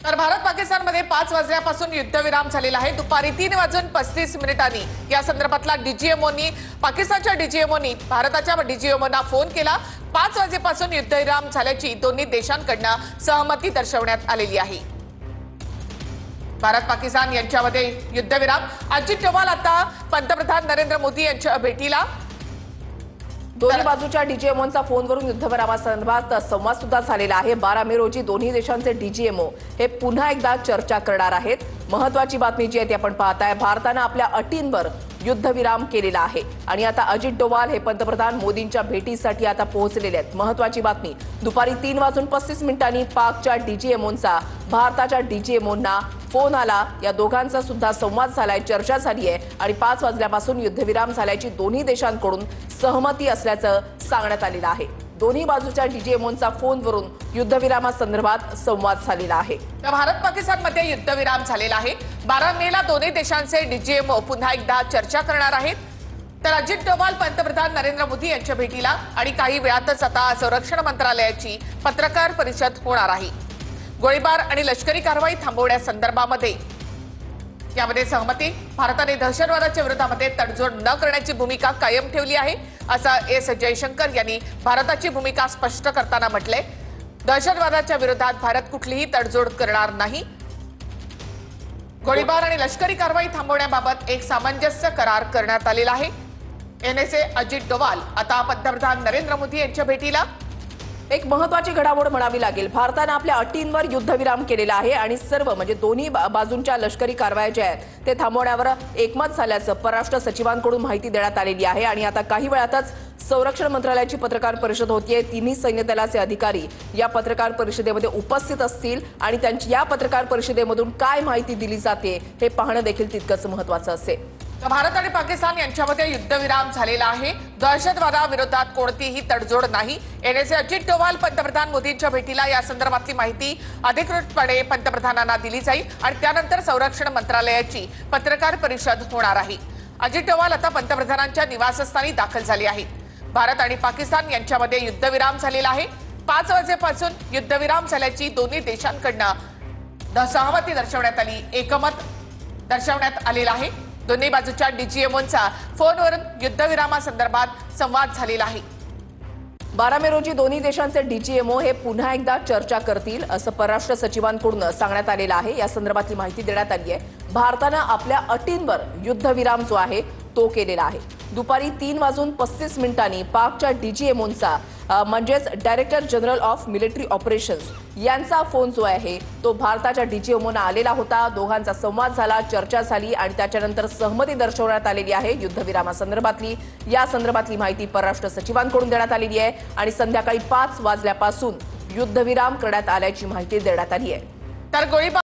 तर भारत पाकिस्तानमध्ये 5 वाजल्यापासून युद्धविराम झालेला आहे। दुपारी 3:35 या संदर्भातला डीजीएमओनी पाकिस्तानच्या डीजीएमओनी भारताच्या डीजीएमओना फोन केला। 5 वाजेपासून युद्धविराम झाल्याची दोन्ही देशांकडून सहमती दर्शवण्यात आलेली आहे। भारत पाकिस्तान यांच्यामध्ये युद्धविराम। अजित डोवाल आता पंतप्रधान नरेंद्र मोदी यांच्या भेटीला। दोन्ही बाजूच्या डीजीएमओंचा फोनवरून युद्धविरामासंदर्भात संवाद सुद्धा झालेला आहे। 12 मे रोजी दोन्ही देशांचे डीजीएमओ हे पुन्हा एकदा चर्चा करणार आहेत। महत्त्वाची बातमी जी आहे ती आपण पाहताय, भारताने आपल्या अटींवर युद्धविराम केलेला आहे आणि आता अजित डोवाल हे पंतप्रधान मोदींच्या भेटीसाठी आता पोहोचलेले आहेत। महत्त्वाची बातमी, दुपारी 3:35 पाकच्या डीजीएमओंचा भारताच्या डीजीएमओंना फोन आला। या दोघांचा सुद्धा संवाद झालाय, चर्चा झाली आहे आणि 5 वाजल्यापासून युद्धविराम झाल्याची दोन्ही देशांकडून सहमती असल्याचं सांगण्यात आलेलं आहे। दोन्ही बाजूच्या डीजीएमओंचा फोनवरून युद्धविरामासंदर्भात संवाद झालेला आहे। भारत पाकिस्तानमध्ये युद्धविराम झालेला आहे। 12 मेला दोन्ही देशांचे डीजीएमओ पुन्हा एकदा चर्चा करणार आहेत। तर अजित डोवाल पंतप्रधान नरेंद्र मोदी यांच्या भेटीला आणि काही वेळातच आता संरक्षण मंत्रालयाची पत्रकार परिषद होणार आहे। गोळीबार आणि लष्करी कारवाई थांबवण्यासंदर्भामध्ये यामध्ये सहमती। भारताने दहशतवादाच्या विरोधामध्ये तडजोड न करण्याची भूमिका कायम ठेवली आहे, असं एस जयशंकर यांनी भारताची भूमिका स्पष्ट करताना म्हटले। दहशतवादाच्या विरोधात भारत कुठलीही तडजोड करणार नाही। गोळीबार आणि लष्करी कारवाई थांबवण्याबाबत एक सामंजस्य करार करण्यात आलेला आहे। एनएसए अजित डोवाल आता पंतप्रधान नरेंद्र मोदी यांच्या भेटीला। एक महत्त्वाची घडामोड म्हणावी लागेल, भारताने आपल्या अटींवर युद्धविराम केलेला आहे आणि सर्व म्हणजे दोन्ही बाजूंच्या लष्करी कारवाया ज्या आहेत ते थांबवण्यावर एकमत झाल्याचं परराष्ट्र सचिवांकडून माहिती देण्यात आलेली आहे। आणि आता काही वेळातच संरक्षण मंत्रालयाची पत्रकार परिषद होतीये। तिन्ही सैन्य दलाचे अधिकारी या पत्रकार परिषदेमध्ये उपस्थित असतील आणि त्यांची या पत्रकार परिषदेमधून काय माहिती दिली जाते हे पाहणं देखील तितकंच महत्त्वाचं असेल। भारत आणि पाकिस्तान यांच्यामध्ये युद्धविराम झालेला आहे। दहशतवादाविरोधात कोणतीही तडजोड नाही। एनएसए अजित डोवाल पंतप्रधान मोदींच्या भेटीला या संदर्भातली माहिती अधिकृतपणे पंतप्रधानांना दिली जाईल आणि त्यानंतर संरक्षण मंत्रालयाची पत्रकार परिषद होणार आहे। अजित डोवाल आता पंतप्रधानांच्या निवासस्थानी दाखल झाले आहेत। भारत आणि पाकिस्तान यांच्यामध्ये युद्धविराम झालेला आहे। 5 वाजेपासून युद्धविराम झाल्याची दोन्ही देशांकडून सहमती दर्शवण्यात आली, एकमत दर्शवण्यात आलेला आहे। दोन्ही बाजूच्या डीजीएमओंचा फोनवरून युद्धविरामासंदर्भात संवाद झालेला आहे। 12 मे रोजी दोन्ही देशांचे डीजीएमओ हे पुन्हा एकदा चर्चा करतील असं परराष्ट्र सचिवांकडून सांगण्यात आलेलं आहे। या संदर्भातली माहिती देण्यात आली आहे। भारताने आपल्या अटींवर युद्धविराम जो आहे तो केलेला आहे। दुपारी 3:35 पाकच्या डीजीएमओंचा म्हणजेच director general of military operations यांचा फोन जो आहे तो भारताच्या डीजीएमओना आलेला होता। दोघांचा संवाद झाला, चर्चा झाली आणि त्याच्यानंतर सहमती दर्शवण्यात आलेली आहे युद्धविरामासंदर्भातली। या संदर्भातली माहिती परराष्ट्र सचिवांकडून देण्यात आलेली आहे आणि संध्याकाळी 5 वाजल्यापासून युद्धविराम करण्यात आल्याची माहिती देण्यात आली आहे। तर गोळीबार